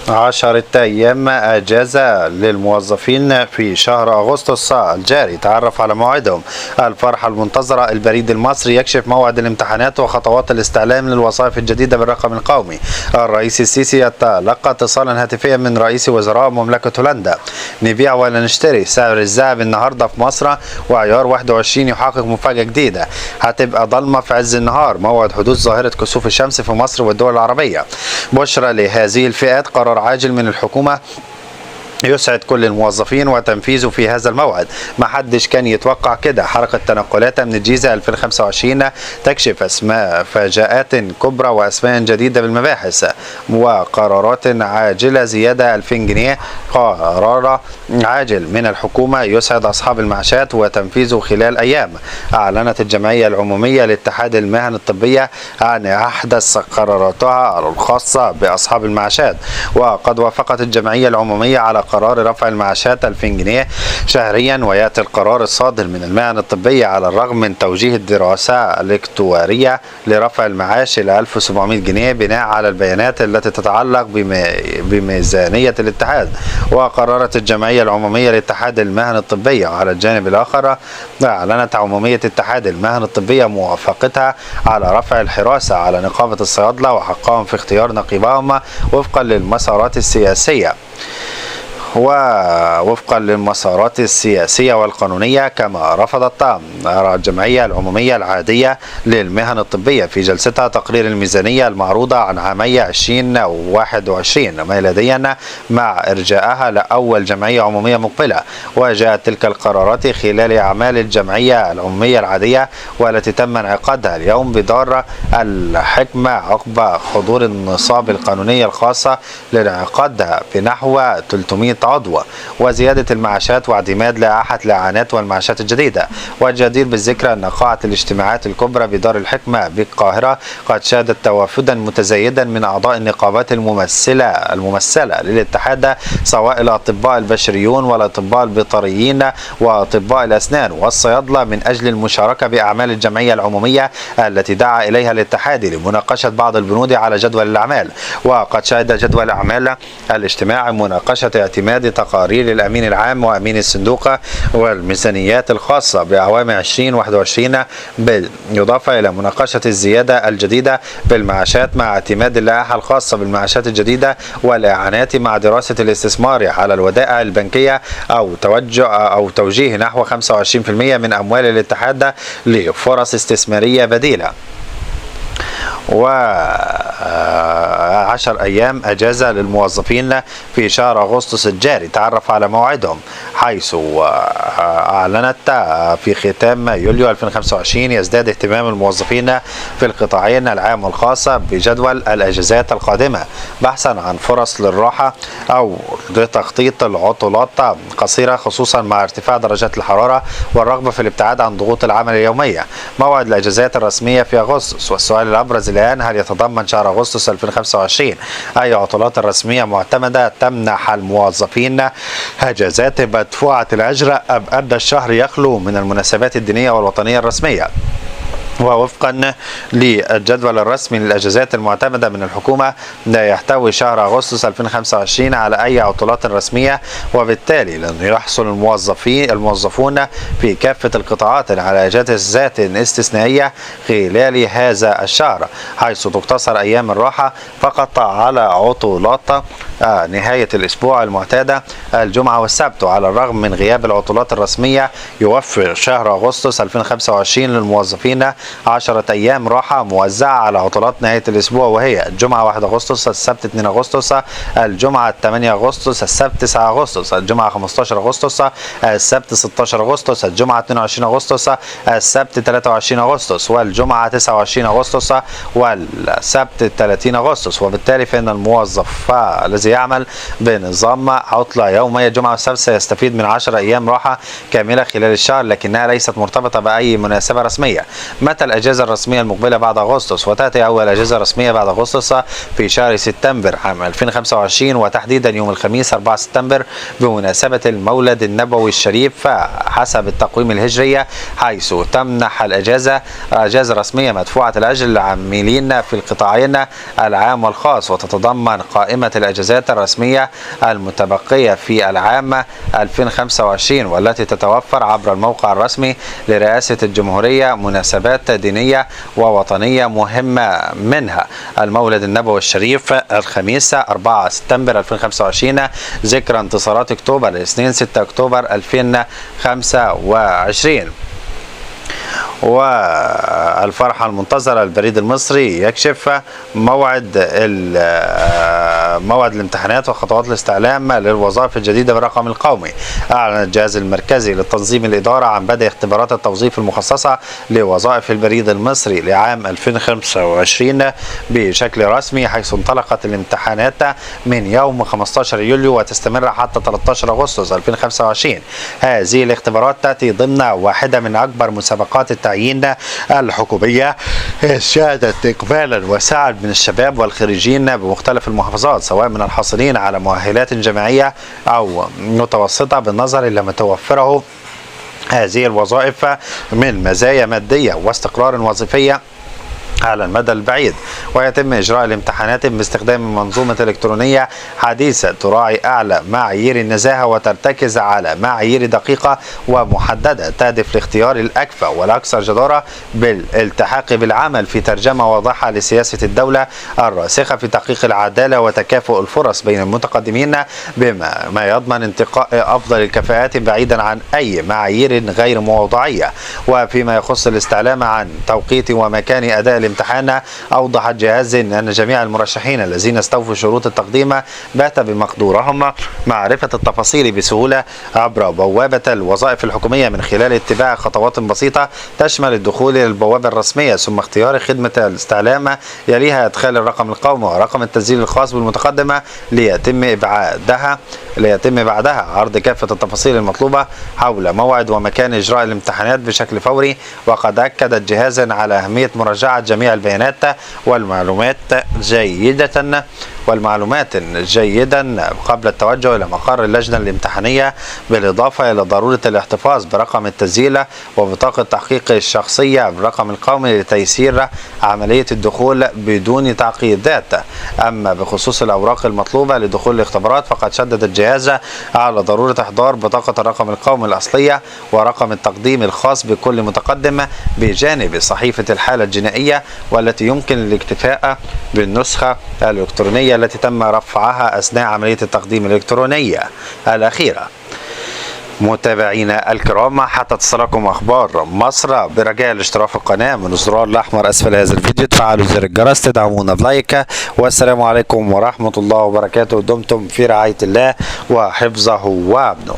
10 أيام أجازة للموظفين في شهر أغسطس الجاري. تعرف على موعدهم. الفرحة المنتظرة. البريد المصري يكشف موعد الامتحانات وخطوات الاستعلام للوظائف الجديدة بالرقم القومي. الرئيس السيسي يتلقى اتصالا هاتفيا من رئيس وزراء مملكة هولندا. نبيع ولا نشتري؟ سعر الذهب النهارده في مصر وعيار 21 يحقق مفاجأة جديدة. هتبقى ضلمة في عز النهار. موعد حدوث ظاهرة كسوف الشمس في مصر والدول العربية. بشرى لهذه الفئات. قرار عاجل من الحكومة يسعد كل الموظفين وتنفيذه في هذا الموعد. ما حدش كان يتوقع كده. حركة تنقلات من الجيزة 2025 تكشف اسماء فجاءات كبرى واسماء جديدة بالمباحث وقرارات عاجلة زيادة 2000 جنيه. قرار عاجل من الحكومة يسعد أصحاب المعاشات وتنفيذه خلال أيام. أعلنت الجمعية العمومية لاتحاد المهن الطبية عن أحدث قراراتها الخاصة بأصحاب المعاشات. وقد وافقت الجمعية العمومية على قرار رفع المعاشات 2000 جنيه شهريا. ويأتي القرار الصادر من المهن الطبية على الرغم من توجيه الدراسة الاكتوارية لرفع المعاش إلى 1700 جنيه بناء على البيانات التي تتعلق بميزانية الاتحاد. وقررت الجمعية العمومية لاتحاد المهن الطبية. على الجانب الآخر أعلنت عمومية اتحاد المهن الطبية موافقتها على رفع الحراسة على نقابة الصيادلة وحقهم في اختيار نقيبهم وفقا للمسارات السياسية والقانونية. كما رفضت الجمعية العمومية العادية للمهن الطبية في جلستها تقرير الميزانية المعروضة عن عامي 2021 ميلاديا مع إرجاءها لأول جمعية عمومية مقبلة. وجاءت تلك القرارات خلال أعمال الجمعية العمومية العادية والتي تم انعقادها اليوم بدار الحكمة عقب حضور النصاب القانونية الخاصة لانعقادها بنحو 300 عضو وزيادة المعاشات واعتماد لائحة الإعانات والمعاشات الجديدة. والجدير بالذكر أن قاعة الاجتماعات الكبرى بدار الحكمة بالقاهرة قد شهدت توافدا متزايدا من أعضاء النقابات الممثلة للاتحاد سواء الأطباء البشريون والأطباء البيطريين وأطباء الأسنان والصيادلة من أجل المشاركة بأعمال الجمعية العمومية التي دعا إليها الاتحاد لمناقشة بعض البنود على جدول الأعمال. وقد شهد جدول الأعمال الاجتماع مناقشة اعتماد تقارير الأمين العام وأمين الصندوق والميزانيات الخاصة بأعوام 2021 بالإضافة إلى مناقشة الزيادة الجديدة بالمعاشات مع اعتماد اللائحة الخاصة بالمعاشات الجديدة والإعانات مع دراسة الاستثمار على الودائع البنكية أو توجيه نحو 25% من أموال الاتحاد لفرص استثمارية بديلة. 10 أيام أجازة للموظفين في شهر أغسطس الجاري. تعرف على موعدهم حيث أعلنت في ختام يوليو 2025 يزداد اهتمام الموظفين في القطاعين العام والخاص بجدول الأجازات القادمة بحثا عن فرص للراحة أو لتخطيط العطلات قصيرة خصوصا مع ارتفاع درجات الحرارة والرغبة في الابتعاد عن ضغوط العمل اليومية. موعد الأجازات الرسمية في أغسطس. والسؤال الأبرز الآن هل يتضمن شهر أغسطس 2025 أي عطلات رسمية معتمدة تمنح الموظفين أجازات مدفوعة الأجر أم أن الشهر يخلو من المناسبات الدينية والوطنية الرسمية؟ ووفقا للجدول الرسمي للأجازات المعتمدة من الحكومة لا يحتوي شهر أغسطس 2025 على أي عطلات رسمية وبالتالي لن يحصل الموظفون في كافة القطاعات على أجازات استثنائية خلال هذا الشهر حيث تقتصر أيام الراحة فقط على عطلات نهاية الأسبوع المعتادة الجمعة والسبت. وعلى الرغم من غياب العطلات الرسمية يوفر شهر أغسطس 2025 للموظفين 10 أيام راحة موزعة على عطلات نهاية الأسبوع وهي الجمعة 1 أغسطس السبت 2 أغسطس الجمعة 8 أغسطس السبت 9 أغسطس الجمعة 15 أغسطس السبت 16 أغسطس الجمعة 22 أغسطس السبت 23 أغسطس والجمعة 29 أغسطس والسبت 30 أغسطس. وبالتالي فإن الموظف الذي يعمل بنظام عطلة يومية الجمعة والسبت سيستفيد من 10 أيام راحة كاملة خلال الشهر لكنها ليست مرتبطة بأي مناسبة رسمية. متى الأجازة الرسمية المقبلة بعد أغسطس؟ وتأتي أول أجازة رسمية بعد أغسطس في شهر سبتمبر عام 2025 وتحديدا يوم الخميس 4 سبتمبر بمناسبة المولد النبوي الشريف حسب التقويم الهجري حيث تمنح الأجازة أجازة رسمية مدفوعة الأجر للعاملين في القطاعين العام والخاص وتتضمن قائمة الأجازات المناسبات الرسمية المتبقية في العام 2025 والتي تتوفر عبر الموقع الرسمي لرئاسة الجمهورية. مناسبات دينية ووطنية مهمة منها المولد النبوي الشريف الخميس 4 سبتمبر 2025 ذكرى انتصارات أكتوبر، الاثنين 6 أكتوبر 2025. والفرحة المنتظرة البريد المصري يكشف موعد الامتحانات وخطوات الاستعلام للوظائف الجديدة بالرقم القومي. أعلن الجهاز المركزي للتنظيم الإدارة عن بدء اختبارات التوظيف المخصصة لوظائف البريد المصري لعام 2025 بشكل رسمي، حيث انطلقت الامتحانات من يوم 15 يوليو وتستمر حتى 13 أغسطس 2025. هذه الاختبارات تأتي ضمن واحدة من أكبر مسابقات التعيين الحكومية، شهدت إقبالا واسعا من الشباب والخريجين بمختلف المحافظات، سواء من الحاصلين على مؤهلات جامعية أو متوسطة، بالنظر إلى ما توفره هذه الوظائف من مزايا مادية واستقرار وظيفية على المدى البعيد. ويتم إجراء الامتحانات باستخدام منظومة إلكترونية حديثة تراعي أعلى معايير النزاهة وترتكز على معايير دقيقة ومحددة تهدف لاختيار الأكفأ والأكثر جدارة بالالتحاق بالعمل في ترجمة واضحة لسياسة الدولة الراسخة في تحقيق العدالة وتكافؤ الفرص بين المتقدمين، بما يضمن انتقاء أفضل الكفاءات بعيدا عن أي معايير غير موضوعية. وفيما يخص الاستعلام عن توقيت ومكان أداء الامتحان، أوضح الجهاز أن جميع المرشحين الذين استوفوا شروط التقديم بات بمقدورهم معرفة التفاصيل بسهولة عبر بوابة الوظائف الحكومية من خلال اتباع خطوات بسيطة تشمل الدخول إلى البوابة الرسمية ثم اختيار خدمة الاستعلام، يليها إدخال الرقم القومي ورقم التسجيل الخاص بالمتقدم ليتم بعدها عرض كافة التفاصيل المطلوبة حول موعد ومكان إجراء الامتحانات بشكل فوري. وقد أكد الجهاز على أهمية مراجعة جميع البيانات والمعلومات جيدا قبل التوجه إلى مقر اللجنة الامتحانية، بالإضافة إلى ضرورة الاحتفاظ برقم التسجيل وبطاقة تحقيق الشخصية بالرقم القومي لتيسير عملية الدخول بدون تعقيدات. أما بخصوص الأوراق المطلوبة لدخول الاختبارات، فقد شدد الجهاز على ضرورة إحضار بطاقة الرقم القومي الأصلية ورقم التقديم الخاص بكل متقدم بجانب صحيفة الحالة الجنائية، والتي يمكن الاكتفاء بالنسخة الإلكترونية التي تم رفعها أثناء عملية التقديم الإلكترونية الأخيرة. متابعينا الكرام، حتى تصلكم أخبار مصر برجاء الاشتراك في القناة من الزرار الأحمر أسفل هذا الفيديو، تفعلوا زر الجرس، تدعمونا بلايك، والسلام عليكم ورحمة الله وبركاته. دمتم في رعاية الله وحفظه وأمنه.